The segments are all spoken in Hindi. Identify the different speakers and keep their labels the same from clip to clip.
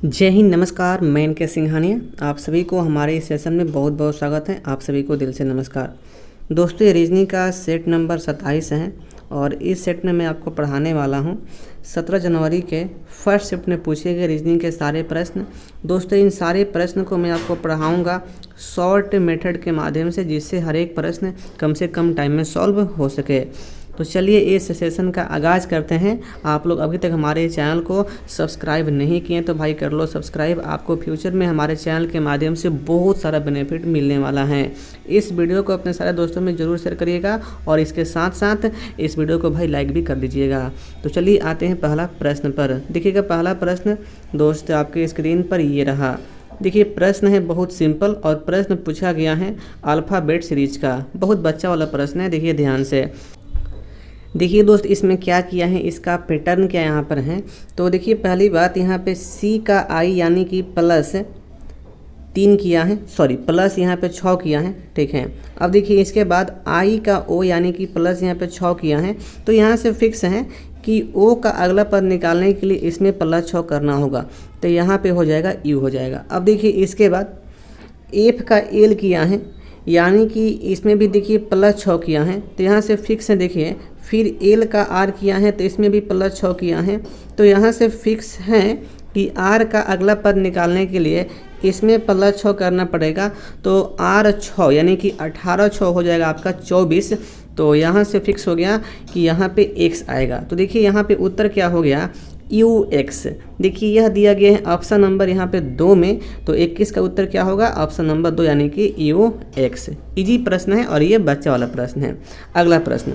Speaker 1: जय हिंद, नमस्कार। मैं इनके सिंघानिया आप सभी को हमारे इस सेशन में बहुत बहुत स्वागत है। आप सभी को दिल से नमस्कार। दोस्तों, ये रीजनिंग का सेट नंबर 27 है और इस सेट में मैं आपको पढ़ाने वाला हूँ 17 जनवरी के फर्स्ट शिफ्ट में पूछे गए रीजनिंग के सारे प्रश्न। दोस्तों, इन सारे प्रश्न को मैं आपको पढ़ाऊँगा शॉर्ट मेथड के माध्यम से, जिससे हर एक प्रश्न कम से कम टाइम में सॉल्व हो सके। तो चलिए इस सेशन का आगाज़ करते हैं। आप लोग अभी तक हमारे चैनल को सब्सक्राइब नहीं किए तो भाई कर लो सब्सक्राइब। आपको फ्यूचर में हमारे चैनल के माध्यम से बहुत सारा बेनिफिट मिलने वाला है। इस वीडियो को अपने सारे दोस्तों में ज़रूर शेयर करिएगा और इसके साथ साथ इस वीडियो को भाई लाइक भी कर दीजिएगा। तो चलिए आते हैं पहला प्रश्न पर। देखिएगा, पहला प्रश्न दोस्त आपके स्क्रीन पर ये रहा। देखिए, प्रश्न है बहुत सिंपल और प्रश्न पूछा गया है अल्फ़ाबेट सीरीज का। बहुत बच्चा वाला प्रश्न है, देखिए ध्यान से। देखिए दोस्त, इसमें क्या किया है, इसका पैटर्न क्या यहाँ पर है। तो देखिए, पहली बात यहाँ पे सी का आई यानी कि +3 किया है, सॉरी प्लस यहाँ पे 6 किया है, ठीक है। अब देखिए इसके बाद आई का ओ यानी कि प्लस यहाँ पे 6 किया है। तो यहाँ से फिक्स है कि ओ का अगला पद निकालने के लिए इसमें +6 करना होगा। तो यहाँ पे हो जाएगा यू हो जाएगा। अब देखिए इसके बाद एफ का एल किया है यानी कि इसमें भी देखिए +6 किया है। तो यहाँ से फिक्स है। देखिए फिर एल का आर किया है तो इसमें भी +6 किया है। तो यहाँ से फिक्स है कि आर का अगला पद निकालने के लिए इसमें +6 करना पड़ेगा। तो आर 6 यानी कि 18 6 हो जाएगा आपका 24। तो यहाँ से फिक्स हो गया कि यहाँ पे x आएगा। तो देखिए यहाँ पे उत्तर क्या हो गया, UX। देखिए यह दिया गया है ऑप्शन नंबर यहाँ पे 2 में। तो 21 का उत्तर क्या होगा, ऑप्शन नंबर 2 यानी कि UX। इजी प्रश्न है और ये बच्चा वाला प्रश्न है। अगला प्रश्न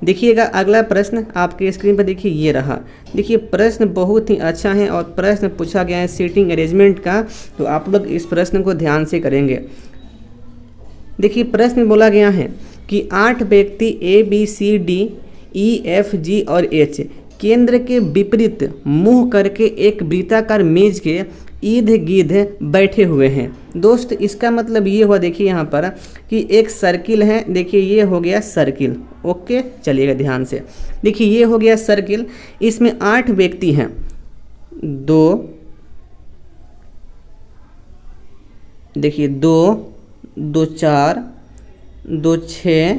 Speaker 1: देखिएगा, अगला प्रश्न आपके स्क्रीन पर देखिए ये रहा। देखिए प्रश्न बहुत ही अच्छा है और प्रश्न पूछा गया है सीटिंग अरेंजमेंट का। तो आप लोग इस प्रश्न को ध्यान से करेंगे। देखिए प्रश्न में बोला गया है कि 8 व्यक्ति ABCDEFG और H केंद्र के विपरीत मुंह करके एक वृत्ताकार मेज के इर्द गिर्द बैठे हुए हैं। दोस्त, इसका मतलब ये हुआ, देखिए यहाँ पर कि एक सर्किल है। देखिए ये हो गया सर्किल, ओके। चलिएगा ध्यान से, देखिए ये हो गया सर्किल। इसमें 8 व्यक्ति हैं, 2 देखिए 2 2 4 2 6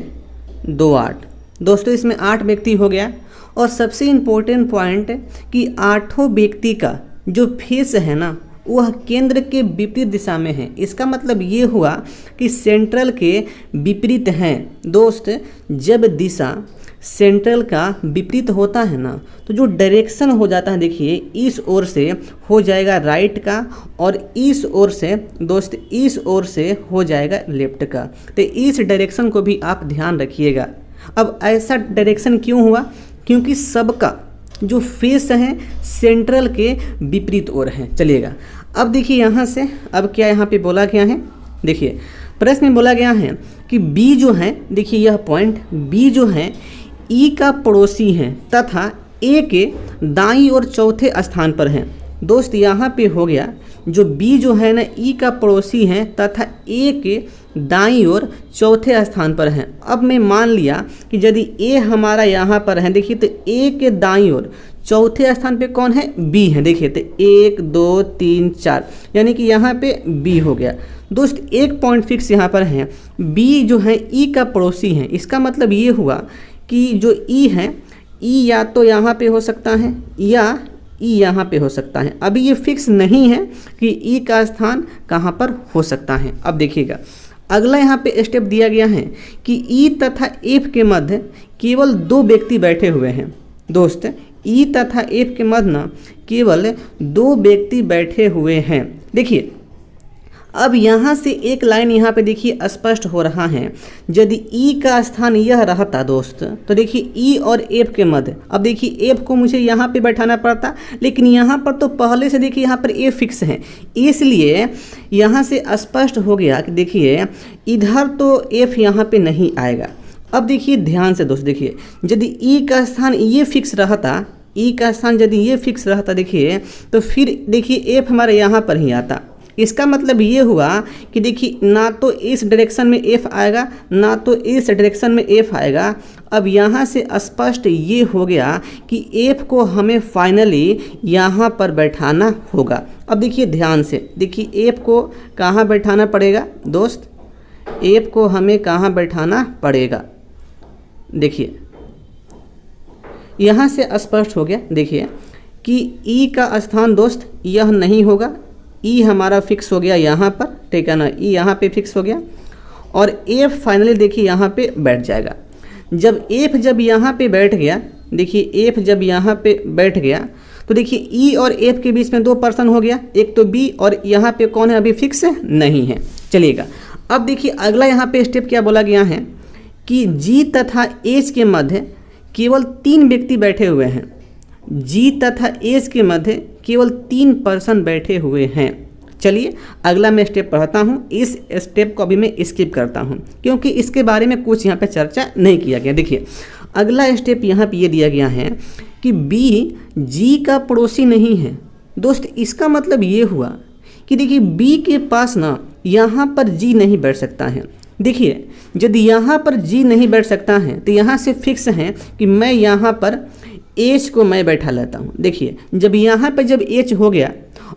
Speaker 1: 2 8। दोस्तों इसमें 8 व्यक्ति हो गया। और सबसे इम्पोर्टेंट पॉइंट कि 8 व्यक्ति का जो फेस है ना, वह केंद्र के विपरीत दिशा में है। इसका मतलब ये हुआ कि सेंट्रल के विपरीत हैं। दोस्त, जब दिशा सेंट्रल का विपरीत होता है ना, तो जो डायरेक्शन हो जाता है, देखिए इस ओर से हो जाएगा राइट का और इस ओर से दोस्त इस ओर से हो जाएगा लेफ्ट का। तो इस डायरेक्शन को भी आप ध्यान रखिएगा। अब ऐसा डायरेक्शन क्यों हुआ, क्योंकि सबका जो फेस है सेंट्रल के विपरीत ओर है। चलिएगा, अब देखिए यहाँ से अब क्या यहाँ पे बोला गया है। देखिए प्रश्न में बोला गया है कि बी जो है, देखिए यह पॉइंट बी जो है ई का पड़ोसी है तथा ए के दाईं और चौथे स्थान पर है। दोस्त यहाँ पे हो गया, जो बी जो है ना ई का पड़ोसी है तथा ए के दाईं ओर चौथे स्थान पर है। अब मैं मान लिया कि यदि ए हमारा यहाँ पर है, देखिए तो ए के दाईं ओर चौथे स्थान पे कौन है, बी है। देखिए तो 1 2 3 4 यानी कि यहाँ पे बी हो गया। दोस्त एक पॉइंट फिक्स यहाँ पर है, बी जो है ई का पड़ोसी है। इसका मतलब ये हुआ कि जो ई है, ई या तो यहाँ पे हो सकता है या ई यहाँ पे हो सकता है। अभी ये फिक्स नहीं है कि ई का स्थान कहाँ पर हो सकता है। अब देखिएगा, अगला यहाँ पे स्टेप दिया गया है कि ई तथा एफ के मध्य केवल 2 व्यक्ति बैठे हुए हैं। दोस्त, ई तथा एफ के मध्य ना केवल 2 व्यक्ति बैठे हुए हैं। देखिए अब यहाँ से एक लाइन यहाँ पे देखिए स्पष्ट हो रहा है। यदि ई का स्थान यह रहता दोस्त, तो देखिए ई और एफ के मध्य, अब देखिए एफ को मुझे यहाँ पे बैठाना पड़ता, लेकिन यहाँ पर तो पहले से देखिए यहाँ पर ए फिक्स है, इसलिए यहाँ से स्पष्ट हो गया कि देखिए इधर तो एफ यहाँ पे नहीं आएगा। अब देखिए ध्यान से दोस्त, देखिए यदि ई का स्थान ये फिक्स रहता, ई का स्थान यदि ये फिक्स रहता, देखिए तो फिर देखिए एफ हमारे यहाँ पर ही आता। इसका मतलब ये हुआ कि देखिए ना तो इस डायरेक्शन में एफ आएगा ना तो इस डायरेक्शन में एफ आएगा। अब यहाँ से स्पष्ट ये हो गया कि एफ को हमें फाइनली यहाँ पर बैठाना होगा। अब देखिए ध्यान से, देखिए एफ को कहाँ बैठाना पड़ेगा दोस्त, एफ को हमें कहाँ बैठाना पड़ेगा। देखिए यहाँ से स्पष्ट हो गया, देखिए कि ई का स्थान दोस्त यह नहीं होगा, ई हमारा फिक्स हो गया यहाँ पर, ठीक है ना, ई यहाँ पे फिक्स हो गया और एफ फाइनली देखिए यहाँ पे बैठ जाएगा। जब एफ जब यहाँ पे बैठ गया, देखिए एफ जब यहाँ पे बैठ गया तो देखिए ई और एफ के बीच में 2 पर्सन हो गया, एक तो बी और यहाँ पे कौन है, अभी फिक्स नहीं है। चलिएगा अब देखिए अगला यहाँ पे स्टेप क्या बोला गया है कि जी तथा एच के मध्य केवल 3 व्यक्ति बैठे हुए हैं, जी तथा एच के मध्य केवल 3 पर्सन बैठे हुए हैं। चलिए अगला मैं स्टेप पढ़ता हूँ, इस स्टेप को अभी मैं स्किप करता हूँ क्योंकि इसके बारे में कुछ यहाँ पे चर्चा नहीं किया गया। देखिए अगला स्टेप यहाँ पे ये दिया गया है कि बी जी का पड़ोसी नहीं है। दोस्त इसका मतलब ये हुआ कि देखिए बी के पास ना यहाँ पर जी नहीं बैठ सकता है। देखिए यदि यहाँ पर जी नहीं बैठ सकता है तो यहाँ से फिक्स है कि मैं यहाँ पर एच को मैं बैठा लेता हूँ। देखिए जब यहाँ पे जब एच हो गया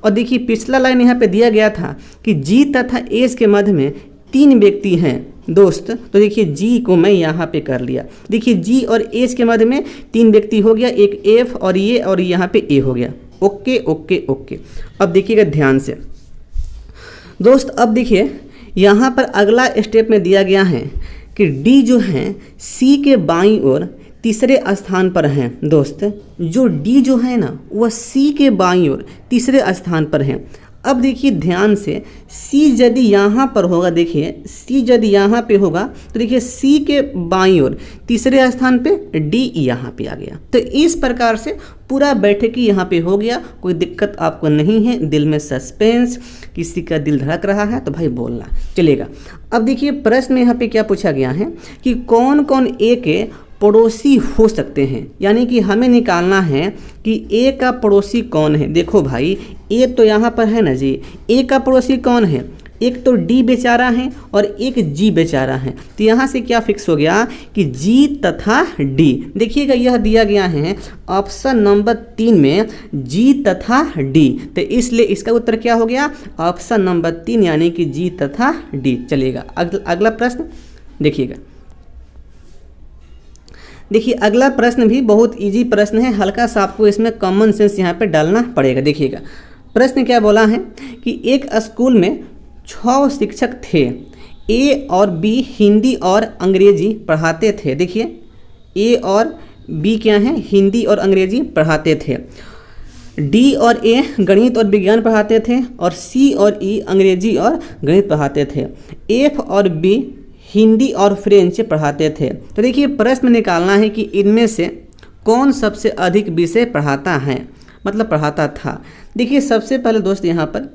Speaker 1: और देखिए पिछला लाइन यहाँ पे दिया गया था कि जी तथा एच के मध्य में 3 व्यक्ति हैं दोस्त, तो देखिए जी को मैं यहाँ पे कर लिया। देखिए जी और एच के मध्य में 3 व्यक्ति हो गया, एक एफ और यहाँ पे ए हो गया। Okay okay okay. अब देखिएगा ध्यान से दोस्त, अब देखिए यहाँ पर अगला स्टेप में दिया गया है कि डी जो है सी के बाईं ओर तीसरे स्थान पर हैं। दोस्त जो डी जो है ना वह सी के बाईं ओर तीसरे स्थान पर है। अब देखिए ध्यान से, सी यदि यहाँ पर होगा, देखिए सी यदि यहाँ पे होगा तो देखिए सी के बाईं ओर तीसरे स्थान पे डी यहाँ पे आ गया। तो इस प्रकार से पूरा बैठकी यहाँ पे हो गया। कोई दिक्कत आपको नहीं है, दिल में सस्पेंस, किसी का दिल धड़क रहा है तो भाई बोलना चलेगा। अब देखिए प्रश्न में यहाँ पे क्या पूछा गया है कि कौन कौन ए के पड़ोसी हो सकते हैं, यानी कि हमें निकालना है कि ए का पड़ोसी कौन है। देखो भाई ए तो यहाँ पर है ना जी, ए का पड़ोसी कौन है, एक तो डी बेचारा है और एक जी बेचारा है। तो यहाँ से क्या फिक्स हो गया कि जी तथा डी। देखिएगा यह दिया गया है ऑप्शन नंबर 3 में जी तथा डी, तो इसलिए इसका उत्तर क्या हो गया, ऑप्शन नंबर 3 यानी कि जी तथा डी। चलिएगा अगला प्रश्न देखिएगा। देखिए अगला प्रश्न भी बहुत इजी प्रश्न है, हल्का सा आपको इसमें कॉमन सेंस यहाँ पे डालना पड़ेगा। देखिएगा प्रश्न क्या बोला है कि एक स्कूल में 6 शिक्षक थे, ए और बी हिंदी और अंग्रेजी पढ़ाते थे। देखिए ए और बी क्या हैं, हिंदी और अंग्रेजी पढ़ाते थे। डी और ए गणित और विज्ञान पढ़ाते थे और सी और ई अंग्रेजी और गणित पढ़ाते थे। एफ और बी हिंदी और फ्रेंच पढ़ाते थे। तो देखिए प्रश्न निकालना है कि इनमें से कौन सबसे अधिक विषय पढ़ाता है, मतलब पढ़ाता था। देखिए सबसे पहले दोस्त यहाँ पर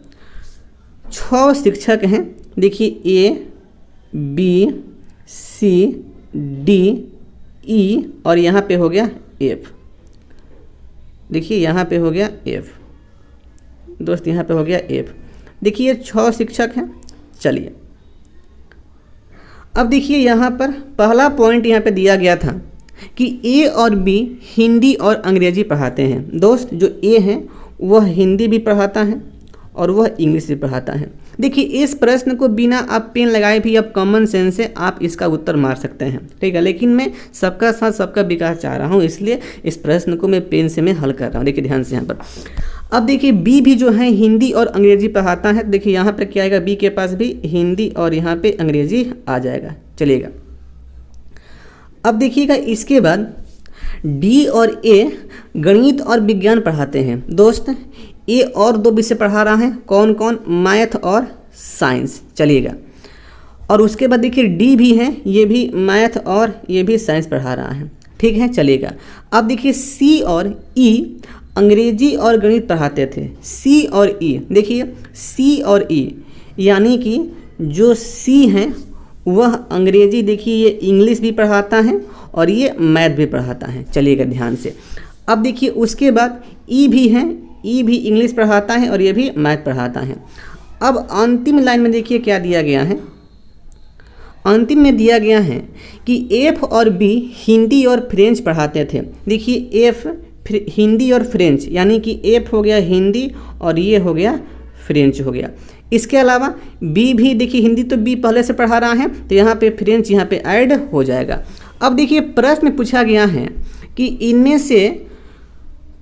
Speaker 1: 6 शिक्षक हैं। देखिए A B C D E और यहाँ पे हो गया एफ। देखिए यहाँ पे हो गया एफ दोस्त, यहाँ पे हो गया एफ। देखिए 6 शिक्षक हैं। चलिए अब देखिए यहाँ पर पहला पॉइंट यहाँ पे दिया गया था कि ए और बी हिंदी और अंग्रेजी पढ़ाते हैं। दोस्त जो ए है वह हिंदी भी पढ़ाता है और वह इंग्लिश भी पढ़ाता है। देखिए इस प्रश्न को बिना आप पेन लगाए भी आप कॉमन सेंस से आप इसका उत्तर मार सकते हैं, ठीक है, लेकिन मैं सबका साथ सबका विकास चाह रहा हूँ, इसलिए इस प्रश्न को मैं पेन से मैं हल कर रहा हूँ। देखिए ध्यान से यहाँ पर। अब देखिए बी भी जो है हिंदी और अंग्रेजी पढ़ाता है। देखिए यहाँ पर क्या आएगा, बी के पास भी हिंदी और यहाँ पे अंग्रेजी आ जाएगा। चलिएगा अब देखिएगा इसके बाद डी और ए गणित और विज्ञान पढ़ाते हैं। दोस्त ए और 2 विषय पढ़ा रहा है, कौन कौन, मैथ और साइंस। चलिएगा और उसके बाद देखिए डी भी है, ये भी मैथ और ये भी साइंस पढ़ा रहा है, ठीक है। चलिएगा अब देखिए सी और ई अंग्रेजी और गणित पढ़ाते थे। सी और ई, देखिए सी और ई यानी कि जो सी हैं वह अंग्रेजी, देखिए ये इंग्लिश भी पढ़ाता है और ये मैथ भी पढ़ाता है। चलिएगा ध्यान से। अब देखिए उसके बाद ई भी है, ई भी इंग्लिश पढ़ाता है और ये भी मैथ पढ़ाता है। अब अंतिम लाइन में देखिए क्या दिया गया है, अंतिम में दिया गया है कि एफ और बी हिंदी और फ्रेंच पढ़ाते थे। देखिए एफ हिंदी और फ्रेंच, यानी कि एफ हो गया हिंदी और ये हो गया फ्रेंच हो गया। इसके अलावा बी भी देखिए हिंदी तो बी पहले से पढ़ा रहा है, तो यहाँ पे फ्रेंच यहाँ पे ऐड हो जाएगा। अब देखिए प्रश्न में पूछा गया है कि इनमें से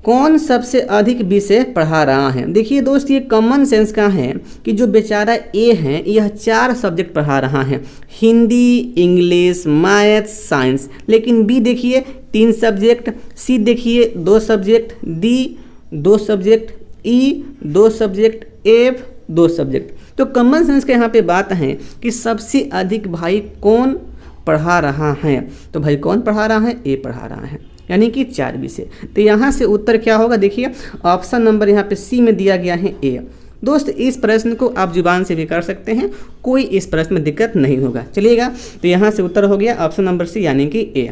Speaker 1: कौन सबसे अधिक विषय पढ़ा रहा है। देखिए दोस्त ये कॉमन सेंस का है कि जो बेचारा ए है यह 4 सब्जेक्ट पढ़ा रहा है, हिंदी, इंग्लिश, मैथ, साइंस, लेकिन बी देखिए 3 सब्जेक्ट, सी देखिए 2 सब्जेक्ट, डी 2 सब्जेक्ट, ई 2 सब्जेक्ट, एफ 2 सब्जेक्ट। तो कॉमन सेंस के यहाँ पे बात है कि सबसे अधिक भाई कौन पढ़ा रहा है, तो भाई कौन पढ़ा रहा है, ए पढ़ा रहा है, यानी कि 4 विषय। तो यहाँ से उत्तर क्या होगा, देखिए ऑप्शन नंबर यहाँ पे सी में दिया गया है ए। दोस्त इस प्रश्न को आप जुबान से भी कर सकते हैं, कोई इस प्रश्न में दिक्कत नहीं होगा, चलिएगा। तो यहाँ से उत्तर हो गया ऑप्शन नंबर सी यानी कि ए।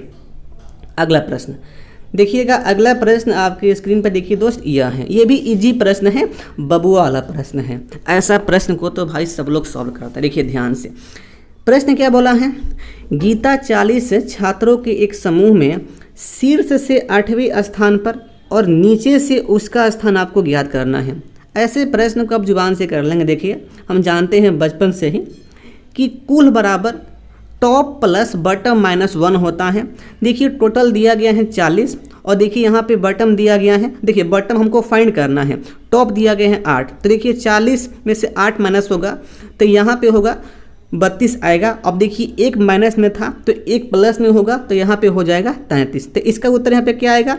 Speaker 1: अगला प्रश्न देखिएगा, अगला प्रश्न आपके स्क्रीन पर देखिए दोस्त यह है, ये भी इजी प्रश्न है, बबुआ वाला प्रश्न है। ऐसा प्रश्न को तो भाई सब लोग सॉल्व करते हैं। देखिए ध्यान से प्रश्न क्या बोला है, गीता 40 छात्रों के एक समूह में शीर्ष से 8वें स्थान पर और नीचे से उसका स्थान आपको ज्ञात करना है। ऐसे प्रश्न को आप जुबान से कर लेंगे। देखिए हम जानते हैं बचपन से ही कि कुल बराबर टॉप प्लस बटम -1 होता है। देखिए टोटल दिया गया है 40 और देखिए यहाँ पे बटम दिया गया है, देखिए बटम हमको फाइंड करना है, टॉप दिया गया है 8, तो देखिए 40 में से 8 माइनस होगा तो यहाँ पे होगा 32 आएगा। अब देखिए एक माइनस में था तो एक प्लस में होगा तो यहाँ पे हो जाएगा 33। तो इसका उत्तर यहाँ पे क्या आएगा,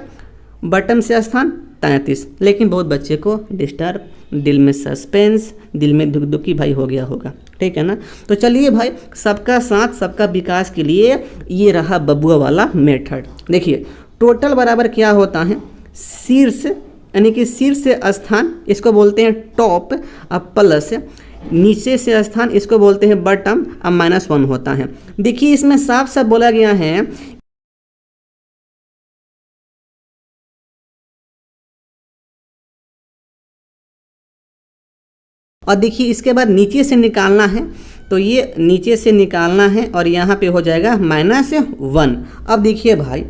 Speaker 1: बटम से स्थान 33। लेकिन बहुत बच्चे को डिस्टर्ब, दिल में सस्पेंस, दिल में दुख दुखी भाई हो गया होगा, ठीक है ना। तो चलिए भाई सबका साथ सबका विकास के लिए ये रहा बबुआ वाला मेथड। देखिए टोटल बराबर क्या होता है, शीर्ष यानी कि शीर्ष स्थान इसको बोलते हैं टॉप, अब प्लस नीचे से स्थान इसको बोलते हैं बटम, अब -1 होता है। देखिए इसमें साफ साफ बोला गया है और देखिए इसके बाद नीचे से निकालना है, तो ये नीचे से निकालना है और यहाँ पे हो जाएगा -1। अब देखिए भाई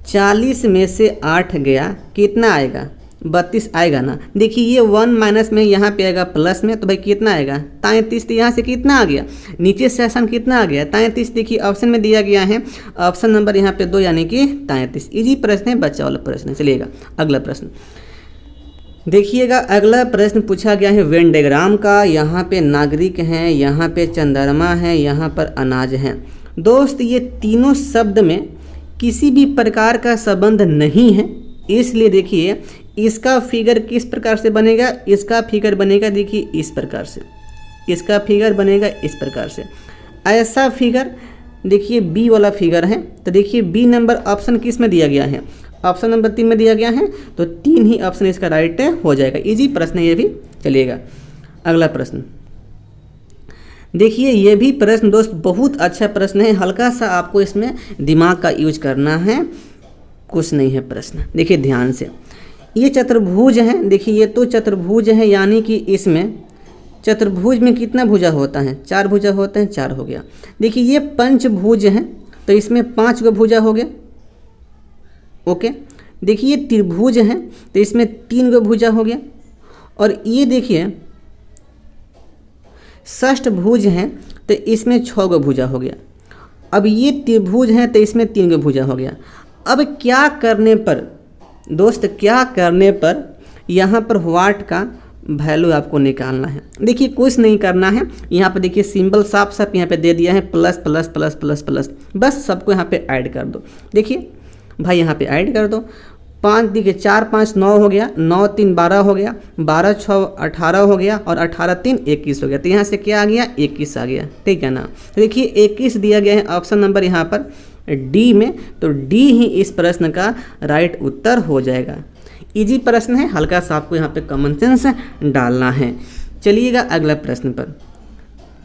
Speaker 1: 40 में से 8 गया, कितना आएगा, 32 आएगा ना। देखिए ये 1 माइनस में यहाँ पे आएगा प्लस में, तो भाई कितना आएगा 33। तो यहाँ से कितना आ गया, नीचे से आसान कितना आ गया 33। देखिए ऑप्शन में दिया गया है ऑप्शन नंबर यहाँ पे 2 यानी कि 33। इजी प्रश्न है, बच्चा वाला प्रश्न है। चलिएगा अगला प्रश्न देखिएगा, अगला प्रश्न पूछा गया है वेन डायग्राम का। यहाँ पे नागरिक हैं, यहाँ पे चंद्रमा है, यहाँ पर अनाज है। दोस्त ये तीनों शब्द में किसी भी प्रकार का संबंध नहीं है, इसलिए देखिए इसका फिगर किस प्रकार से बनेगा, इसका फिगर बनेगा देखिए इस प्रकार से, इसका फिगर बनेगा इस प्रकार से। ऐसा फिगर देखिए बी वाला फिगर है, तो देखिए बी नंबर ऑप्शन किस में दिया गया है, ऑप्शन नंबर 3 में दिया गया है, तो 3 ही ऑप्शन इसका राइट हो जाएगा। इजी प्रश्न है ये भी। चलिएगा अगला प्रश्न देखिए, ये भी प्रश्न दोस्त बहुत अच्छा प्रश्न है, हल्का सा आपको इसमें दिमाग का यूज करना है, कुछ नहीं है प्रश्न। देखिए ध्यान से, ये चतुर्भुज है, देखिए ये तो चतुर्भुज है, यानी कि इसमें चतुर्भुज में कितना भुजा होता है, 4 भुजा होते हैं, 4 हो गया। देखिए ये पंचभुज है, तो इसमें 5 गो भुजा हो गया, ओके। देखिए ये त्रिभुज है, तो इसमें 3 गो भुजा हो गया। और ये देखिए षष्ठभुज है, तो इसमें 6 गो भुजा हो गया। अब ये त्रिभुज है, तो इसमें 3 गो भुजा हो गया। अब क्या करने पर दोस्त, क्या करने पर यहाँ पर व्हाट का वैल्यू आपको निकालना है। देखिए कुछ नहीं करना है, यहाँ पर देखिए सिंबल साफ साफ यहाँ पे दे दिया है, plus plus plus plus plus, बस सबको यहाँ पे ऐड कर दो। देखिए भाई यहाँ पे ऐड कर दो, 5 देखिए 4 5 9 हो गया, 9 3 12 हो गया, 12 6 18 हो गया और 18 3 21 हो गया। तो यहाँ से क्या आ गया, 21 आ गया, ठीक है ना। तो देखिए 21 दिया गया है ऑप्शन नंबर यहाँ पर डी में, तो डी ही इस प्रश्न का राइट उत्तर हो जाएगा। इजी प्रश्न है, हल्का सा आपको यहाँ पे कॉमन सेंस डालना है। चलिएगा अगला प्रश्न पर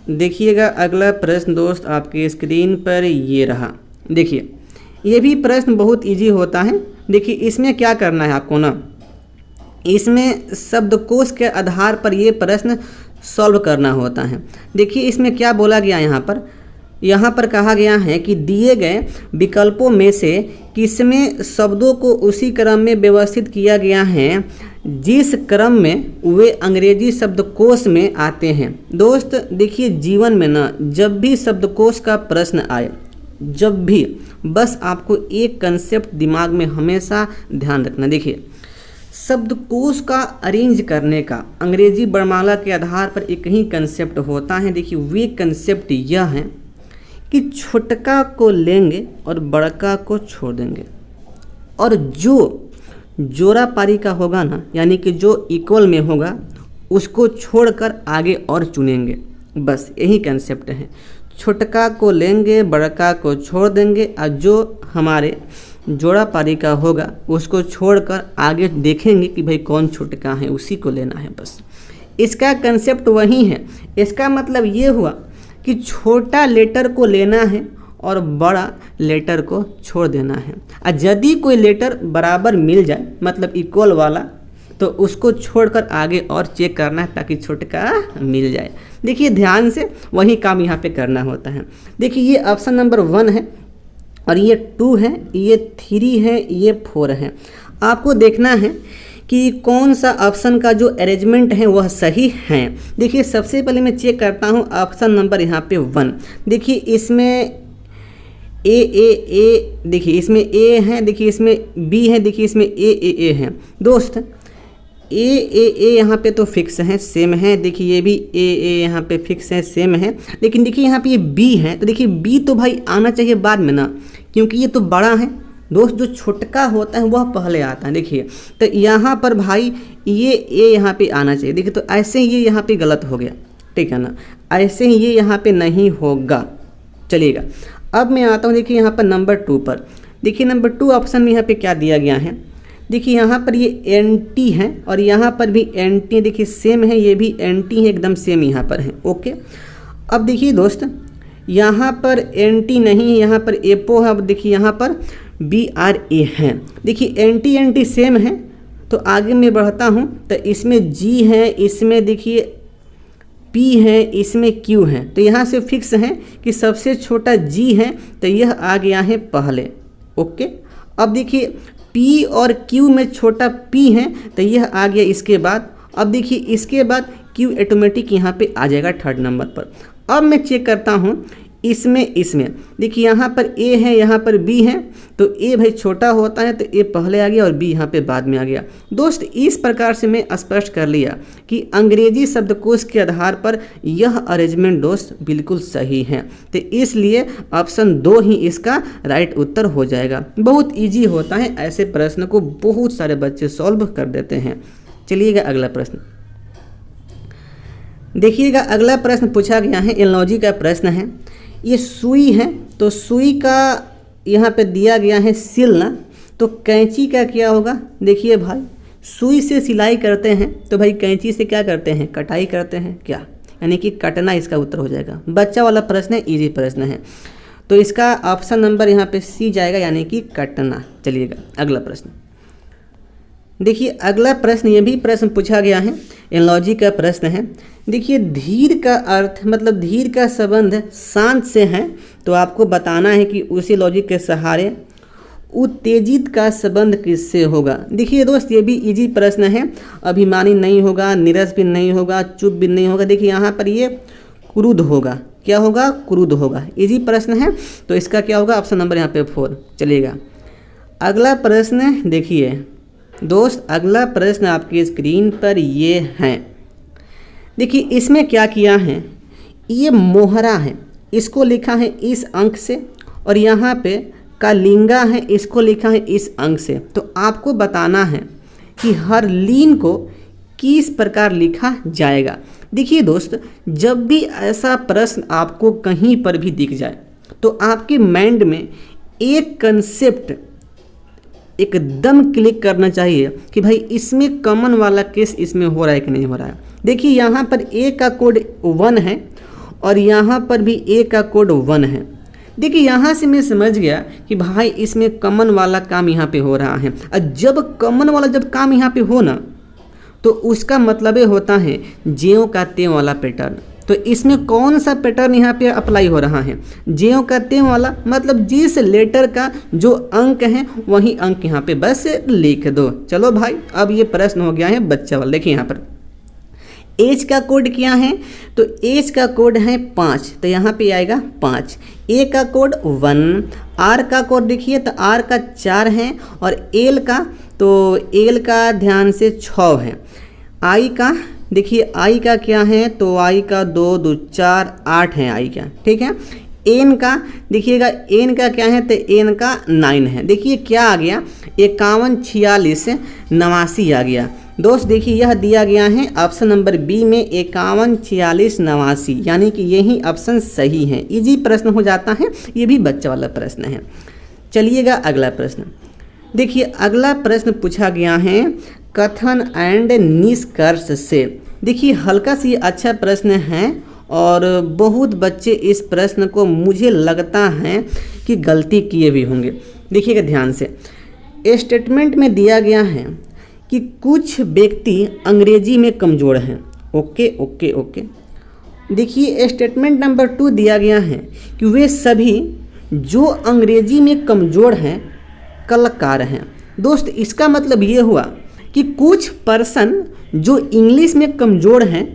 Speaker 1: देखिएगा, अगला प्रश्न दोस्त आपके स्क्रीन पर ये रहा। देखिए ये भी प्रश्न बहुत इजी होता है। देखिए इसमें क्या करना है आपको ना, इसमें शब्दकोश के आधार पर ये प्रश्न सॉल्व करना होता है। देखिए इसमें क्या बोला गया, यहाँ पर कहा गया है कि दिए गए विकल्पों में से किसमें शब्दों को उसी क्रम में व्यवस्थित किया गया है जिस क्रम में वे अंग्रेजी शब्दकोश में आते हैं। दोस्त देखिए जीवन में ना जब भी शब्दकोश का प्रश्न आए, जब भी, बस आपको एक कंसेप्ट दिमाग में हमेशा ध्यान रखना। देखिए शब्दकोश का अरेंज करने का अंग्रेजी वर्णमाला के आधार पर एक ही कंसेप्ट होता है। देखिए वे कंसेप्ट यह है कि छोटका को लेंगे और बड़का को छोड़ देंगे, और जो जोड़ा पारी का होगा ना, यानी कि जो इक्वल में होगा उसको छोड़कर आगे और चुनेंगे। बस यही कंसेप्ट है, छोटका को लेंगे बड़का को छोड़ देंगे, और जो हमारे जोड़ा पारी का होगा उसको छोड़कर आगे देखेंगे कि भाई कौन छोटका है, उसी को लेना है। बस इसका कंसेप्ट वही है। इसका मतलब ये हुआ कि छोटा लेटर को लेना है और बड़ा लेटर को छोड़ देना है, और यदि कोई लेटर बराबर मिल जाए मतलब इक्वल वाला, तो उसको छोड़कर आगे और चेक करना है ताकि छोटका मिल जाए। देखिए ध्यान से वही काम यहाँ पे करना होता है। देखिए ये ऑप्शन नंबर 1 है, और ये 2 है, ये 3 है, ये 4 है। आपको देखना है कि कौन सा ऑप्शन का जो अरेंजमेंट है वह सही है। देखिए सबसे पहले मैं चेक करता हूँ ऑप्शन नंबर यहाँ पे 1। देखिए इसमें ए, देखिए इसमें ए है, देखिए इसमें बी है, देखिए इसमें ए है। दोस्त ए यहाँ पे तो फिक्स है, सेम है। देखिए ये भी ए यहाँ पे फिक्स है, सेम है। लेकिन देखिए यहाँ पे ये बी है, तो देखिए बी तो भाई आना चाहिए बाद में ना, क्योंकि ये तो बड़ा है। दोस्त जो छोटका होता है वह पहले आता है। देखिए तो यहाँ पर भाई ये ए यहाँ पे आना चाहिए। देखिए तो ऐसे ही ये यहाँ पे गलत हो गया, ठीक है ना, ऐसे ही ये यहाँ पे नहीं होगा, चलिएगा। अब मैं आता हूँ देखिए यहाँ पर नंबर 2 पर। देखिए नंबर 2 ऑप्शन में यहाँ पे क्या दिया गया है। देखिए यहाँ पर ये एंटी है और यहाँ पर भी एंटी, देखिए सेम है, ये भी एंटी है, एकदम सेम यहाँ पर है। ओके अब देखिए दोस्त यहाँ पर एंटी नहीं है, यहाँ पर एपो है। अब देखिए यहाँ पर BRA है। देखिए एंटी सेम है, तो आगे मैं बढ़ता हूँ तो इसमें G है, इसमें देखिए P है, इसमें Q है। तो यहाँ से फिक्स है कि सबसे छोटा G है, तो यह आ गया है पहले। ओके अब देखिए P और Q में छोटा P है, तो यह आ गया इसके बाद। अब देखिए इसके बाद Q ऑटोमेटिक यहाँ पे आ जाएगा 3rd नंबर पर। अब मैं चेक करता हूँ इसमें देखिए यहाँ पर A है, यहाँ पर B है, तो A भाई छोटा होता है तो A पहले आ गया और B यहाँ पे बाद में आ गया। दोस्त इस प्रकार से मैं स्पष्ट कर लिया कि अंग्रेजी शब्दकोश के आधार पर यह अरेंजमेंट दोस्त बिल्कुल सही है, तो इसलिए ऑप्शन 2 ही इसका राइट उत्तर हो जाएगा। बहुत ईजी होता है, ऐसे प्रश्न को बहुत सारे बच्चे सॉल्व कर देते हैं। चलिएगा अगला प्रश्न देखिएगा। अगला प्रश्न पूछा गया है, एनालॉजी का प्रश्न है। ये सुई है, तो सुई का यहाँ पे दिया गया है सिलना, तो कैंची का क्या होगा। देखिए भाई सुई से सिलाई करते हैं, तो भाई कैंची से क्या करते हैं, कटाई करते हैं क्या, यानी कि कटना इसका उत्तर हो जाएगा। बच्चा वाला प्रश्न है, इजी प्रश्न है, तो इसका ऑप्शन नंबर यहाँ पे C जाएगा, यानी कि कटना। चलिएगा अगला प्रश्न देखिए। अगला प्रश्न ये भी प्रश्न पूछा गया है, एनालॉजी का प्रश्न है। देखिए धीर का अर्थ मतलब धीर का संबंध शांत से है, तो आपको बताना है कि उसी लॉजिक के सहारे उत्तेजित का संबंध किससे होगा। देखिए दोस्त ये भी इजी प्रश्न है, अभिमानी नहीं होगा, नीरस भी नहीं होगा, चुप भी नहीं होगा। देखिए यहाँ पर ये क्रुद्ध होगा, क्या होगा, क्रुद्ध होगा। इजी प्रश्न है, तो इसका क्या होगा, ऑप्शन नंबर यहाँ पे 4। चलिएगा अगला प्रश्न देखिए दोस्त। अगला प्रश्न आपकी स्क्रीन पर ये है। देखिए इसमें क्या किया है, ये मोहरा है, इसको लिखा है इस अंक से, और यहाँ पे कालिंगा है, इसको लिखा है इस अंक से। तो आपको बताना है कि हर लीन को किस प्रकार लिखा जाएगा। देखिए दोस्त जब भी ऐसा प्रश्न आपको कहीं पर भी दिख जाए, तो आपके माइंड में एक कंसेप्ट एकदम क्लिक करना चाहिए कि भाई इसमें कॉमन वाला केस इसमें हो रहा है कि नहीं हो रहा है। देखिए यहाँ पर A का कोड 1 है और यहाँ पर भी A का कोड 1 है। देखिए यहाँ से मैं समझ गया कि भाई इसमें कॉमन वाला काम यहाँ पे हो रहा है। और जब कॉमन वाला जब काम यहाँ पे हो ना, तो उसका मतलब ये होता है ज्यों का त्यों वाला पैटर्न। तो इसमें कौन सा पैटर्न यहाँ पे अप्लाई हो रहा है, ज्यों का त्यों वाला, मतलब जिस लेटर का जो अंक है वही अंक यहाँ पे बस लिख दो। चलो भाई, अब ये प्रश्न हो गया है बच्चा वाला। देखिए यहाँ पर एज का कोड क्या है, तो एज का कोड है 5, तो यहाँ पे आएगा 5। ए का कोड 1, आर का कोड देखिए तो आर का 4 है, और एल का, तो एल का ध्यान से 6 है। आई का देखिए, आई का क्या है, तो आई का 2 2 4 8 है आई का, ठीक है। एन का देखिएगा, एन का क्या है, तो एन का 9 है। देखिए क्या आ गया, 51 46 89 आ गया। दोस्त देखिए यह दिया गया है ऑप्शन नंबर बी में 51 46 89, यानी कि यही ऑप्शन सही है। इजी प्रश्न हो जाता है, ये भी बच्चा वाला प्रश्न है। चलिएगा अगला प्रश्न। देखिए अगला प्रश्न पूछा गया है कथन एंड निष्कर्ष से। देखिए हल्का सी अच्छा प्रश्न है, और बहुत बच्चे इस प्रश्न को मुझे लगता है कि गलती किए भी होंगे। देखिएगा ध्यान से, स्टेटमेंट में दिया गया है कि कुछ व्यक्ति अंग्रेजी में कमज़ोर हैं। Okay okay okay. देखिए स्टेटमेंट नंबर 2 दिया गया है कि वे सभी जो अंग्रेजी में कमज़ोर हैं कलाकार हैं। दोस्त इसका मतलब ये हुआ कि कुछ पर्सन जो इंग्लिश में कमज़ोर हैं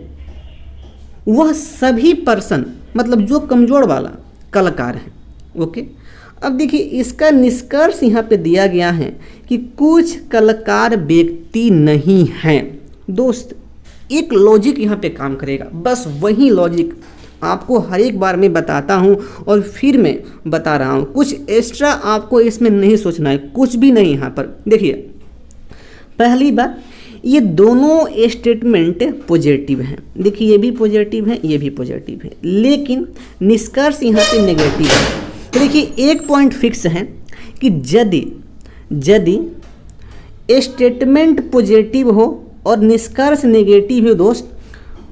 Speaker 1: वह सभी पर्सन, मतलब जो कमज़ोर वाला, कलाकार हैं। ओके, अब देखिए इसका निष्कर्ष यहाँ पे दिया गया है कि कुछ कलाकार व्यक्ति नहीं हैं। दोस्त एक लॉजिक यहाँ पे काम करेगा, बस वही लॉजिक आपको हर एक बार मैं बताता हूँ और फिर मैं बता रहा हूँ, कुछ एक्स्ट्रा आपको इसमें नहीं सोचना है, कुछ भी नहीं। यहाँ पर देखिए पहली बात, ये दोनों स्टेटमेंट पॉजिटिव हैं। देखिए ये भी पॉजिटिव है, ये भी पॉजिटिव है, लेकिन निष्कर्ष यहाँ पे नेगेटिव है। तो देखिए एक पॉइंट फिक्स है कि यदि स्टेटमेंट पॉजिटिव हो और निष्कर्ष नेगेटिव हो दोस्त,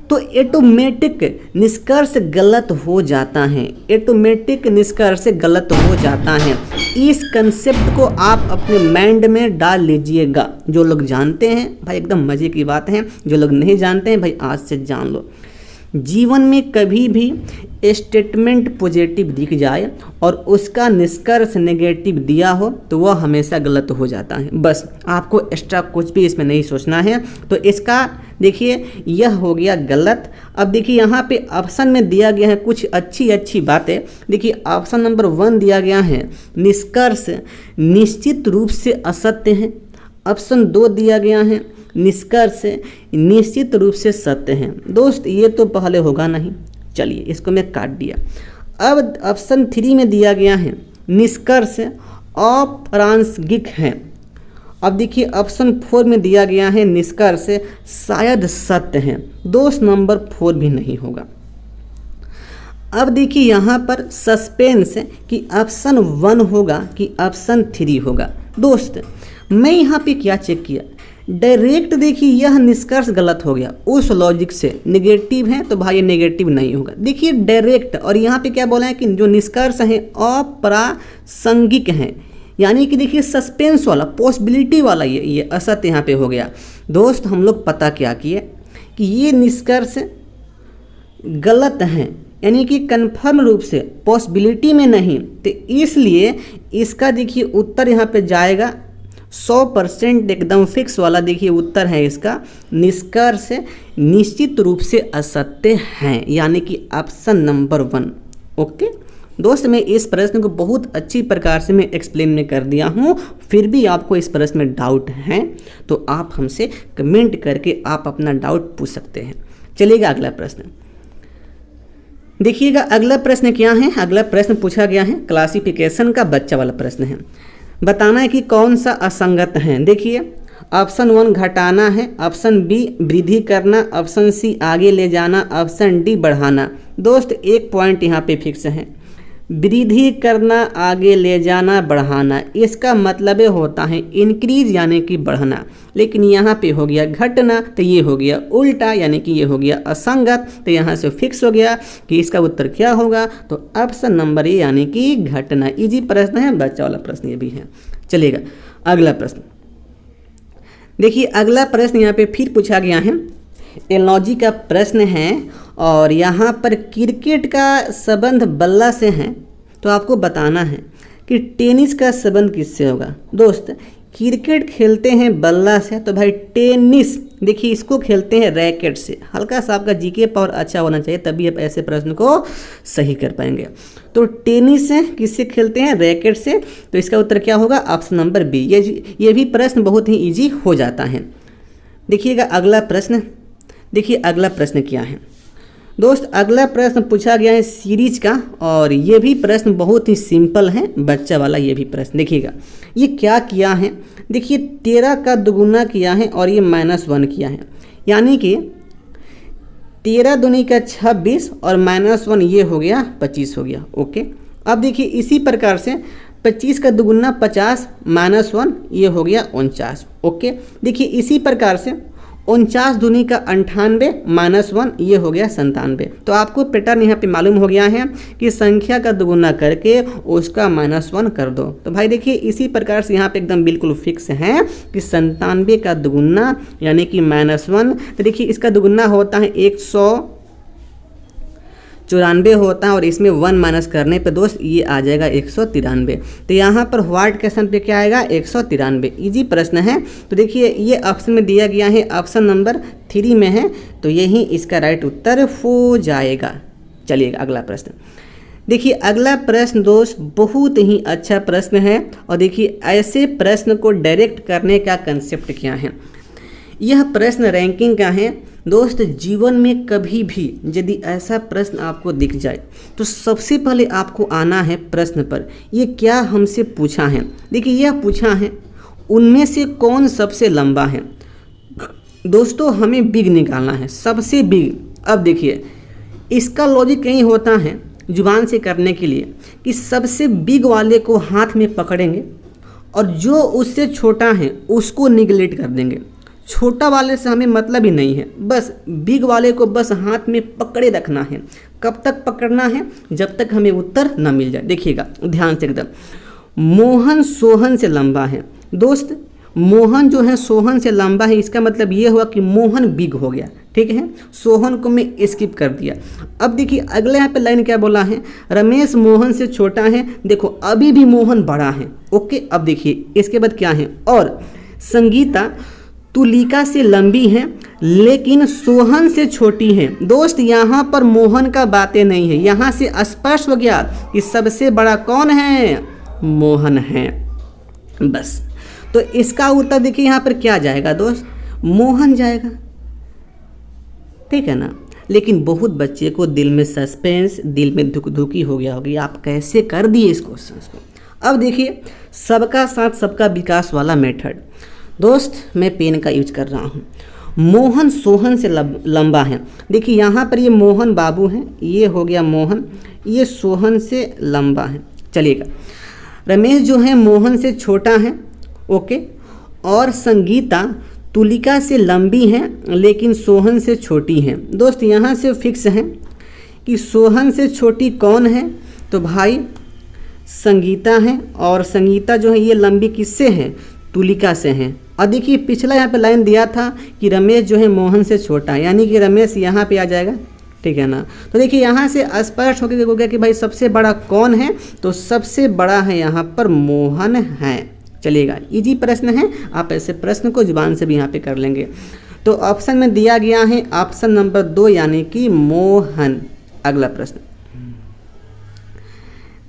Speaker 1: तो ऑटोमेटिक निष्कर्ष गलत हो जाता है, ऑटोमेटिक निष्कर्ष गलत हो जाता है। इस कंसेप्ट को आप अपने माइंड में डाल लीजिएगा। जो लोग जानते हैं भाई एकदम मज़े की बात है, जो लोग नहीं जानते हैं भाई आज से जान लो। जीवन में कभी भी स्टेटमेंट पॉजिटिव दिख जाए और उसका निष्कर्ष नेगेटिव दिया हो तो वह हमेशा गलत हो जाता है। बस आपको एक्स्ट्रा कुछ भी इसमें नहीं सोचना है। तो इसका देखिए यह हो गया गलत। अब देखिए यहाँ पे ऑप्शन में दिया गया है कुछ अच्छी बातें। देखिए ऑप्शन नंबर 1 दिया गया है निष्कर्ष निश्चित रूप से असत्य है। ऑप्शन 2 दिया गया है निष्कर्ष निश्चित रूप से सत्य हैं। दोस्त ये तो पहले होगा नहीं, चलिए इसको मैं काट दिया। अब ऑप्शन 3 में दिया गया है निष्कर्ष अप्रासंगिक है। अब देखिए ऑप्शन 4 में दिया गया है निष्कर्ष शायद सत्य है। दोस्त नंबर 4 भी नहीं होगा। अब देखिए यहाँ पर सस्पेंस कि ऑप्शन 1 होगा कि ऑप्शन 3 होगा। दोस्त मैं यहाँ पे क्या चेक किया, डायरेक्ट देखिए यह निष्कर्ष गलत हो गया, उस लॉजिक से नेगेटिव है तो भाई ये नेगेटिव नहीं होगा। देखिए डायरेक्ट, और यहाँ पे क्या बोला है कि जो निष्कर्ष हैं अप्रासंगिक हैं, यानी कि देखिए सस्पेंस वाला, पॉसिबिलिटी वाला ये असत्य यहाँ पे हो गया। दोस्त हम लोग पता क्या किए कि ये निष्कर्ष गलत हैं, यानी कि कन्फर्म रूप से पॉसिबिलिटी में नहीं, तो इसलिए इसका देखिए उत्तर यहाँ पे जाएगा 100% एकदम फिक्स वाला। देखिए उत्तर है इसका निष्कर्ष निश्चित रूप से असत्य हैं, यानी कि ऑप्शन नंबर 1। ओके दोस्त, मैं इस प्रश्न को बहुत अच्छी प्रकार से मैं एक्सप्लेन में कर दिया हूँ। फिर भी आपको इस प्रश्न में डाउट है तो आप हमसे कमेंट करके आप अपना डाउट पूछ सकते हैं। चलिएगा अगला प्रश्न देखिएगा। अगला प्रश्न क्या है, अगला प्रश्न पूछा गया है क्लासिफिकेशन का, बच्चा वाला प्रश्न है। बताना है कि कौन सा असंगत है। देखिए ऑप्शन 1 घटाना है, ऑप्शन बी वृद्धि करना, ऑप्शन सी आगे ले जाना, ऑप्शन डी बढ़ाना। दोस्त एक पॉइंट यहाँ पे फिक्स है, वृद्धि करना, आगे ले जाना, बढ़ाना, इसका मतलब होता है इंक्रीज यानी कि बढ़ना। लेकिन यहाँ पे हो गया घटना तो ये हो गया उल्टा, यानी कि ये हो गया असंगत। तो यहाँ से फिक्स हो गया कि इसका उत्तर क्या होगा, तो ऑप्शन नंबर ए यानी कि घटना। इजी प्रश्न है, बच्चा वाला प्रश्न ये भी है। चलिएगा अगला प्रश्न देखिए अगला प्रश्न यहाँ पे फिर पूछा गया है, एनालॉजी का प्रश्न है और यहाँ पर क्रिकेट का संबंध बल्ला से है। तो आपको बताना है कि टेनिस का संबंध किससे होगा। दोस्त क्रिकेट खेलते हैं बल्ला से, तो भाई टेनिस देखिए इसको खेलते हैं रैकेट से। हल्का सा आपका जीके पावर अच्छा होना चाहिए, तभी आप ऐसे प्रश्न को सही कर पाएंगे। तो टेनिस है किससे खेलते हैं, रैकेट से। तो इसका उत्तर क्या होगा, ऑप्शन नंबर बी। ये भी प्रश्न बहुत ही इजी हो जाता है। देखिएगा अगला प्रश्न, देखिए अगला प्रश्न क्या है दोस्त। अगला प्रश्न पूछा गया है सीरीज का और ये भी प्रश्न बहुत ही सिंपल है, बच्चा वाला ये भी प्रश्न। देखिएगा ये क्या किया है, देखिए 13 का दुगुना किया है और ये -1 किया है, यानी कि 13 दूनी का 26 और -1 ये हो गया 25 हो गया। ओके, अब देखिए इसी प्रकार से 25 का दुगुना 50 -1 ये हो गया 49। ओके, देखिए इसी प्रकार से 49 दूनी का 98 -1 ये हो गया 97। तो आपको पैटर्न यहाँ पे मालूम हो गया है कि संख्या का दुगुना करके उसका -1 कर दो। तो भाई देखिए इसी प्रकार से यहाँ पे एकदम बिल्कुल फिक्स है कि 97 का दुगुना यानी कि -1। तो देखिए इसका दुगुना होता है 194 होता है और इसमें 1 माइनस करने पे दोस्त ये आ जाएगा 193। तो यहाँ पर व्हाट क्वेश्चन पे क्या आएगा 193। इजी प्रश्न है। तो देखिए ये ऑप्शन में दिया गया है, ऑप्शन नंबर 3 में है, तो यही इसका राइट उत्तर हो जाएगा। चलिए अगला प्रश्न देखिए। अगला प्रश्न दोस्त बहुत ही अच्छा प्रश्न है और देखिए ऐसे प्रश्न को डायरेक्ट करने का कंसेप्ट क्या है। यह प्रश्न रैंकिंग का है दोस्त। जीवन में कभी भी यदि ऐसा प्रश्न आपको दिख जाए तो सबसे पहले आपको आना है प्रश्न पर, ये क्या हमसे पूछा है। देखिए यह पूछा है उनमें से कौन सबसे लंबा है। दोस्तों हमें बिग निकालना है, सबसे बिग। अब देखिए इसका लॉजिक यही होता है जुबान से करने के लिए कि सबसे बिग वाले को हाथ में पकड़ेंगे और जो उससे छोटा है उसको निगलेक्ट कर देंगे। छोटा वाले से हमें मतलब ही नहीं है, बस बिग वाले को बस हाथ में पकड़े रखना है। कब तक पकड़ना है, जब तक हमें उत्तर न मिल जाए। देखिएगा ध्यान से एकदम, मोहन सोहन से लंबा है। दोस्त मोहन जो है सोहन से लंबा है, इसका मतलब ये हुआ कि मोहन बिग हो गया, ठीक है। सोहन को मैं स्किप कर दिया। अब देखिए अगले यहाँ पे लाइन क्या बोला है, रमेश मोहन से छोटा है। देखो अभी भी मोहन बड़ा है। ओके, अब देखिए इसके बाद क्या है, और संगीता तुलिका से लंबी है लेकिन सोहन से छोटी है। दोस्त यहाँ पर मोहन का बातें नहीं है, यहाँ से स्पष्ट हो गया कि सबसे बड़ा कौन है, मोहन है। बस तो इसका उत्तर देखिए यहाँ पर क्या जाएगा दोस्त, मोहन जाएगा, ठीक है ना। लेकिन बहुत बच्चे को दिल में सस्पेंस, दिल में धुक-धुकी हो गया होगी, आप कैसे कर दिए इस क्वेश्चन को। अब देखिए सबका साथ सबका विकास वाला मेथड। दोस्त मैं पेन का यूज कर रहा हूँ। मोहन सोहन से लंबा है। देखिए यहाँ पर ये मोहन बाबू हैं, ये हो गया मोहन, ये सोहन से लंबा है। चलिएगा रमेश जो है मोहन से छोटा है। ओके, और संगीता तुलिका से लंबी है लेकिन सोहन से छोटी है। दोस्त यहाँ से फिक्स है कि सोहन से छोटी कौन है, तो भाई संगीता है, और संगीता जो है ये लंबी किससे है, तुलिका से है। और देखिए पिछला यहाँ पे लाइन दिया था कि रमेश जो है मोहन से छोटा है, यानी कि रमेश यहाँ पे आ जाएगा, ठीक है ना। तो देखिए यहाँ से स्पष्ट होकर हो गया कि भाई सबसे बड़ा कौन है, तो सबसे बड़ा है यहाँ पर मोहन है। चलिएगा इजी प्रश्न है, आप ऐसे प्रश्न को जुबान से भी यहाँ पे कर लेंगे। तो ऑप्शन में दिया गया है ऑप्शन नंबर 2 यानी कि मोहन। अगला प्रश्न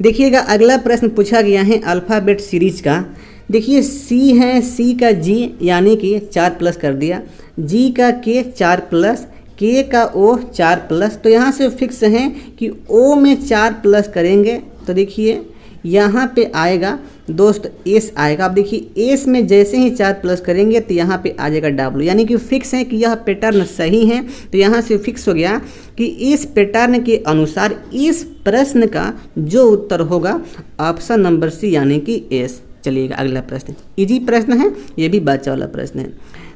Speaker 1: देखिएगा। अगला प्रश्न पूछा गया है अल्फ़ाबेट सीरीज का। देखिए सी है, सी का जी यानी कि 4+ कर दिया, जी का के 4+, के का ओ 4+। तो यहाँ से फिक्स है कि ओ में 4+ करेंगे तो देखिए यहाँ पे आएगा दोस्त एस आएगा। अब देखिए एस में जैसे ही 4+ करेंगे तो यहाँ पे आ जाएगा डब्ल्यू, यानी कि फिक्स है कि यह पैटर्न सही है। तो यहाँ से फिक्स हो गया कि इस पैटर्न के अनुसार इस प्रश्न का जो उत्तर होगा ऑप्शन नंबर सी यानी कि एस। चलिएगा अगला प्रश्न, इजी प्रश्न है, ये भी बच्चा वाला प्रश्न है।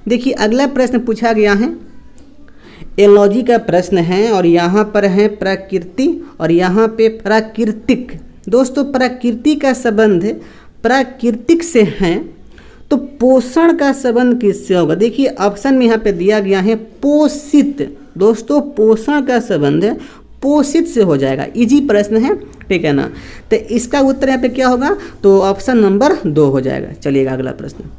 Speaker 1: देखिए अगला प्रश्न पूछा गया है एनालॉजी का प्रश्न है और यहाँ पर है प्रकृति और यहाँ पे प्राकृतिक। दोस्तों प्रकृति का संबंध प्राकृतिक से है तो पोषण का संबंध किससे होगा? देखिए ऑप्शन में यहाँ पे दिया गया है पोषित। दोस्तों पोषण का संबंध पोषित से हो जाएगा। इजी प्रश्न है, ठीक है ना। तो इसका उत्तर यहाँ पे क्या होगा? तो ऑप्शन नंबर 2 हो जाएगा। चलिएगा अगला प्रश्न।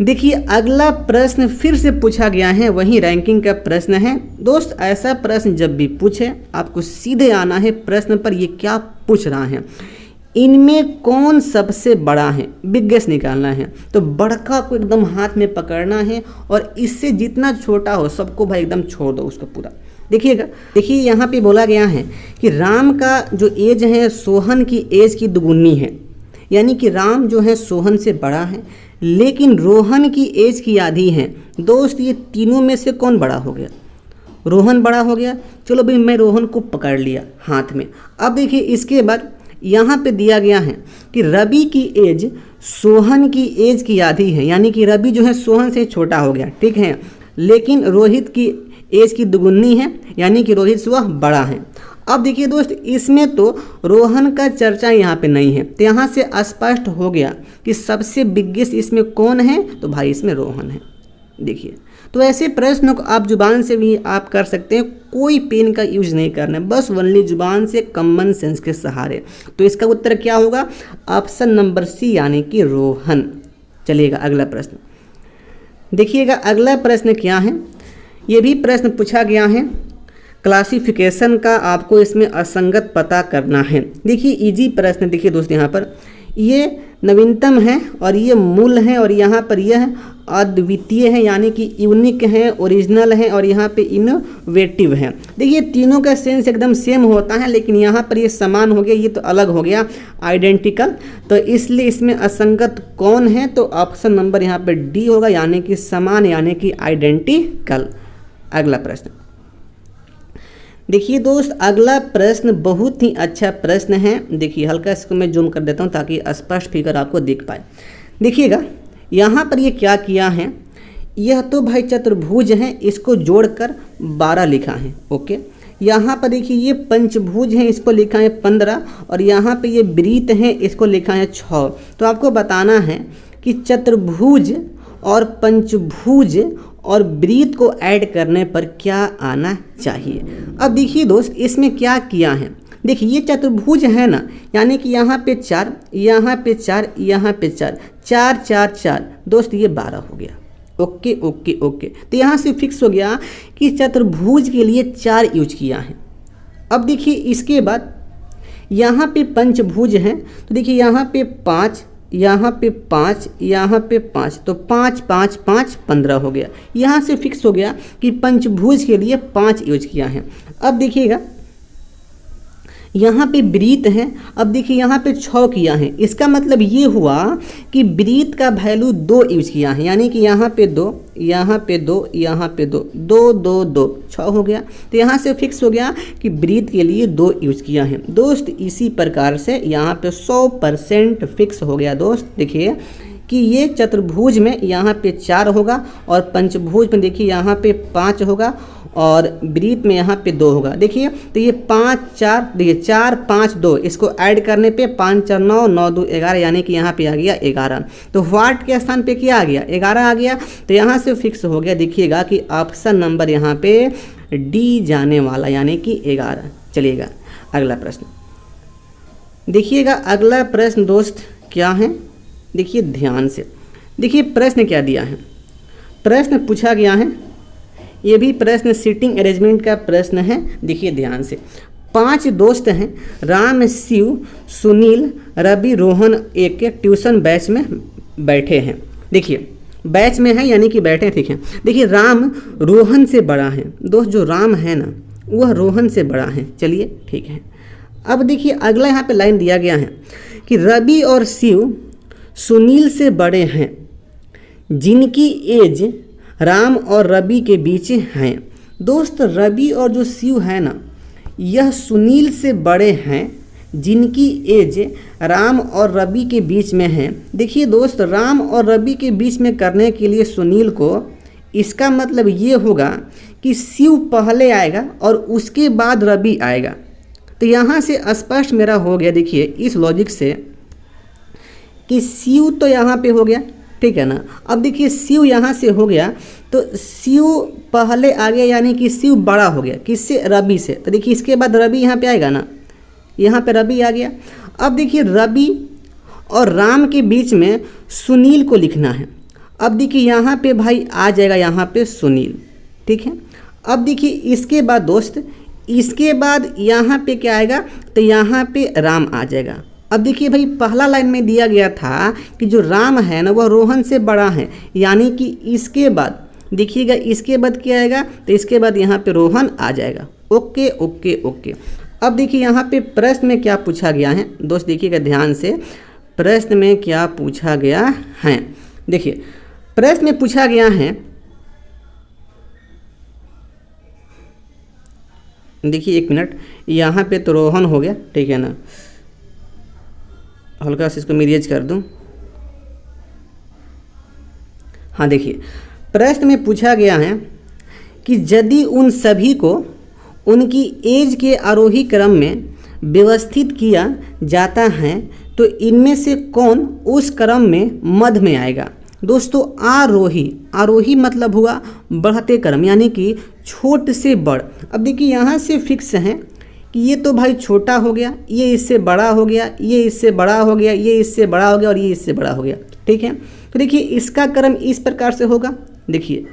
Speaker 1: देखिए अगला प्रश्न फिर से पूछा गया है, वही रैंकिंग का प्रश्न है। दोस्त ऐसा प्रश्न जब भी पूछे आपको सीधे आना है प्रश्न पर, ये क्या पूछ रहा है, इनमें कौन सबसे बड़ा है, बिगेस्ट निकालना है। तो बड़का को एकदम हाथ में पकड़ना है और इससे जितना छोटा हो सबको भाई एकदम छोड़ दो उसको पूरा। देखिएगा, देखिए यहाँ पे बोला गया है कि राम का जो एज है सोहन की एज की दुगुनी है, यानी कि राम जो है सोहन से बड़ा है लेकिन रोहन की एज की आधी है। दोस्त ये तीनों में से कौन बड़ा हो गया? रोहन बड़ा हो गया। चलो भाई मैं रोहन को पकड़ लिया हाथ में। अब देखिए इसके बाद यहाँ पे दिया गया है कि रवि की एज सोहन की एज की आधी है, यानी कि रवि जो है सोहन से छोटा हो गया, ठीक है, लेकिन रोहित की एज की दुगुनी है, यानी कि रोहित से वह बड़ा है। अब देखिए दोस्त इसमें तो रोहन का चर्चा यहाँ पे नहीं है, तो यहाँ से स्पष्ट हो गया कि सबसे बिगेस्ट इसमें कौन है, तो भाई इसमें रोहन है। देखिए तो ऐसे प्रश्नों को आप जुबान से भी आप कर सकते हैं, कोई पेन का यूज नहीं करना है, बस ओनली जुबान से कॉमन सेंस के सहारे। तो इसका उत्तर क्या होगा? ऑप्शन नंबर सी, यानी कि रोहन। चलिएगा अगला प्रश्न। देखिएगा अगला प्रश्न क्या है, ये भी प्रश्न पूछा गया है क्लासिफिकेशन का, आपको इसमें असंगत पता करना है। देखिए इजी प्रश्न, देखिए दोस्त यहाँ पर ये नवीनतम है और ये मूल है और यहाँ पर यह अद्वितीय है, यानी कि यूनिक है, ओरिजिनल है और यहाँ पे इनोवेटिव है। देखिए तीनों का सेंस एकदम सेम होता है, लेकिन यहाँ पर ये समान हो गया, ये तो अलग हो गया, आइडेंटिकल। तो इसलिए इसमें असंगत कौन है? तो ऑप्शन नंबर यहाँ पे डी होगा, यानी कि समान, यानी कि आइडेंटिकल। अगला प्रश्न देखिए दोस्त, अगला प्रश्न बहुत ही अच्छा प्रश्न है। देखिए हल्का इसको मैं जूम कर देता हूँ ताकि स्पष्ट फिगर आपको दिख पाए। देखिएगा यहाँ पर ये क्या किया है, यह तो भाई चतुर्भुज है, इसको जोड़कर 12 लिखा है, ओके। यहाँ पर देखिए ये पंचभुज है, इसको लिखा है 15 और यहाँ पे ये वृत्त है, इसको लिखा है 6। तो आपको बताना है कि चतुर्भुज और पंचभुज और वृत्त को ऐड करने पर क्या आना चाहिए। अब देखिए दोस्त इसमें क्या किया है, देखिए ये चतुर्भुज है ना, यानी कि यहाँ पे 4, यहाँ पे 4, यहाँ पे 4, 4 4 4, दोस्त ये 12 हो गया। ओके ओके ओके, तो यहाँ से फिक्स हो गया कि चतुर्भुज के लिए 4 यूज किया है। अब देखिए इसके बाद यहाँ पे पंचभुज है, तो देखिए यहाँ पे 5, यहाँ पे 5, यहाँ पे 5, तो 5 5 5 15 हो गया। यहाँ से फिक्स हो गया कि पंचभुज के लिए 5 यूज किया है। अब देखिएगा यहाँ पे वृत्त है, अब देखिए यहाँ पे 6 किया है, इसका मतलब ये हुआ कि वृत्त का वैल्यू 2 यूज किया है, यानी कि यहाँ पे 2, यहाँ पे 2, यहाँ पे 2, 2 2 2, 6 हो गया। तो यहाँ से फिक्स हो गया कि वृत्त के लिए 2 यूज किया है। दोस्त इसी प्रकार से यहाँ पे 100% फिक्स हो गया। दोस्त देखिए कि ये चतुर्भुज में यहाँ पे 4 होगा और पंचभुज में देखिए यहाँ पे 5 होगा और वृत्त में यहाँ पे 2 होगा। देखिए तो ये 5 4, देखिए 4 5 2, इसको ऐड करने पे 5 4 9 9 2 11, यानी कि यहाँ पे आ गया 11। तो व्हाट के स्थान पे क्या आ गया? 11 आ गया। तो यहाँ से फिक्स हो गया, देखिएगा कि ऑप्शन नंबर यहाँ पे डी जाने वाला, यानी कि 11। चलिएगा अगला प्रश्न। देखिएगा अगला प्रश्न दोस्त क्या है, देखिए ध्यान से। देखिए प्रश्न क्या दिया है, प्रश्न पूछा गया है, ये भी प्रश्न सीटिंग अरेंजमेंट का प्रश्न है। देखिए ध्यान से, 5 दोस्त हैं, राम शिव सुनील रवि रोहन एक ट्यूशन बैच में बैठे हैं। देखिए बैच में है यानी कि बैठे, ठीक है। देखिए राम रोहन से बड़ा है। दोस्त जो राम है ना वह रोहन से बड़ा है। चलिए ठीक है। अब देखिए अगला यहाँ पे लाइन दिया गया है कि रवि और शिव सुनील से बड़े हैं, जिनकी एज राम और रवि के बीच हैं। दोस्त रवि और जो शिव है ना यह सुनील से बड़े हैं, जिनकी एज राम और रवि के बीच में है। देखिए दोस्त राम और रवि के बीच में करने के लिए सुनील को, इसका मतलब ये होगा कि शिव पहले आएगा और उसके बाद रवि आएगा। तो यहाँ से स्पष्ट मेरा हो गया, देखिए इस लॉजिक से कि शिव तो यहाँ पे हो गया, ठीक है ना। अब देखिए शिव यहाँ से हो गया तो शिव पहले आ गया, यानी कि शिव बड़ा हो गया किससे, रवि से। तो देखिए इसके बाद रवि यहाँ पे आएगा ना, यहाँ पे रवि आ गया। अब देखिए रवि और राम के बीच में सुनील को लिखना है। अब देखिए यहाँ पे भाई आ जाएगा यहाँ पे सुनील, ठीक है। अब देखिए इसके बाद दोस्त, इसके बाद यहाँ पे क्या आएगा, तो यहाँ पे राम आ जाएगा। अब देखिए भाई पहला लाइन में दिया गया था कि जो राम है ना वह रोहन से बड़ा है, यानी कि इसके बाद देखिएगा इसके बाद क्या आएगा, तो इसके बाद यहाँ पे रोहन आ जाएगा। Okay okay okay. अब देखिए यहाँ पे प्रश्न में क्या पूछा गया है दोस्त, देखिएगा ध्यान से, प्रश्न में क्या पूछा गया है। देखिए प्रश्न में पूछा गया है, देखिए एक मिनट, यहाँ पे तो रोहन हो गया, ठीक है ना, हल्का से इसको मिरियज कर दूं। हाँ देखिए प्रश्न में पूछा गया है कि यदि उन सभी को उनकी एज के आरोही क्रम में व्यवस्थित किया जाता है तो इनमें से कौन उस क्रम में मध्य में आएगा। दोस्तों आरोही, आरोही मतलब हुआ बढ़ते क्रम, यानी कि छोट से बड़। अब देखिए यहाँ से फिक्स है कि ये तो भाई छोटा हो गया, ये इससे बड़ा हो गया, ये इससे बड़ा हो गया, ये इससे बड़ा हो गया और ये इससे बड़ा हो गया, ठीक है। तो देखिए इसका क्रम इस प्रकार से होगा, देखिए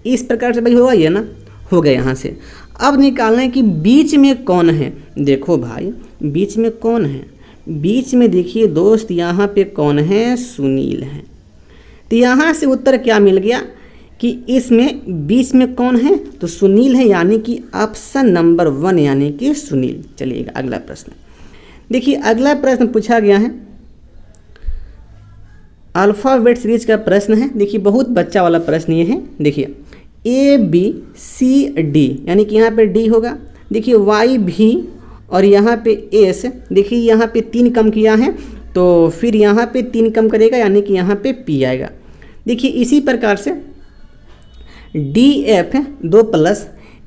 Speaker 1: इस प्रकार से भाई होगा, ये ना हो गया यहाँ से। अब निकालना है कि बीच में कौन है। देखो भाई बीच में कौन है, बीच में देखिए दोस्त यहाँ पे कौन है, सुनील है। तो यहाँ से उत्तर क्या मिल गया कि इसमें बीच में कौन है, तो सुनील है, यानी कि ऑप्शन नंबर 1 यानी कि सुनील। चलिएगा अगला प्रश्न। देखिए अगला प्रश्न पूछा गया है, अल्फ़ाबेट सीरीज का प्रश्न है। देखिए बहुत बच्चा वाला प्रश्न ये है। देखिए ABCD, यानी कि यहाँ पे D होगा। देखिए YV और यहाँ पे S, देखिए यहाँ पे 3 कम किया है तो फिर यहाँ पे 3 कम करेगा, यानी कि यहाँ पे P आएगा। देखिए इसी प्रकार से DF 2 प्लस,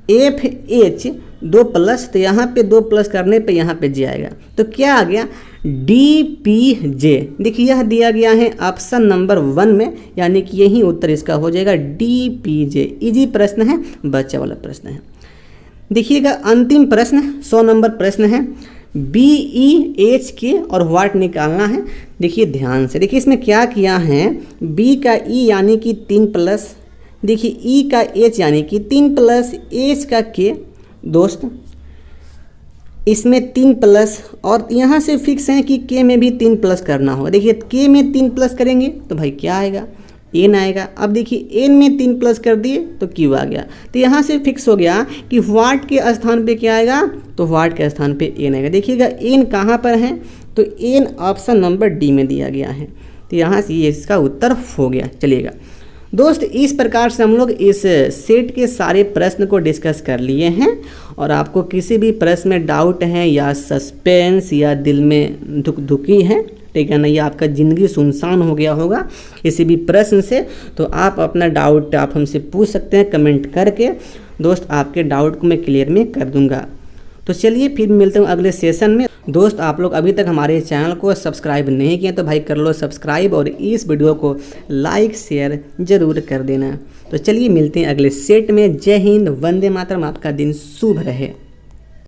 Speaker 1: FH 2 प्लस, तो यहाँ पे 2 प्लस करने पे यहाँ पे J आएगा। तो क्या आ गया, DPJ। देखिए यह दिया गया है ऑप्शन नंबर 1 में, यानी कि यही उत्तर इसका हो जाएगा DPJ। इजी प्रश्न है, बच्चा वाला प्रश्न है। देखिएगा अंतिम प्रश्न 100 नंबर प्रश्न है, BEHK और वाट निकालना है। देखिए ध्यान से, देखिए इसमें क्या किया है, B का E यानी कि 3 प्लस, देखिए E का H यानी कि 3 प्लस, H का K दोस्त इसमें 3 प्लस, और यहाँ से फिक्स है कि K में भी 3 प्लस करना होगा। देखिए K में 3 प्लस करेंगे तो भाई क्या आएगा, N आएगा। अब देखिए N में 3 प्लस कर दिए तो Q आ गया। तो यहाँ से फिक्स हो गया कि वाट के स्थान पे क्या आएगा, तो वाट के स्थान पे N आएगा। देखिएगा N कहाँ पर है, तो N ऑप्शन नंबर D में दिया गया है। तो यहाँ से ये इसका उत्तर हो गया। चलिएगा दोस्त इस प्रकार से हम लोग इस सेट के सारे प्रश्न को डिस्कस कर लिए हैं, और आपको किसी भी प्रश्न में डाउट है या सस्पेंस या दिल में धुकी है, ठीक है ना, या आपका ज़िंदगी सुनसान हो गया होगा किसी भी प्रश्न से, तो आप अपना डाउट आप हमसे पूछ सकते हैं कमेंट करके। दोस्त आपके डाउट को मैं क्लियर में कर दूंगा। तो चलिए फिर मिलते हैं अगले सेशन में। दोस्त आप लोग अभी तक हमारे चैनल को सब्सक्राइब नहीं किए तो भाई कर लो सब्सक्राइब, और इस वीडियो को लाइक शेयर ज़रूर कर देना। तो चलिए मिलते हैं अगले सेट में। जय हिंद, वंदे मातरम, आपका दिन शुभ रहे।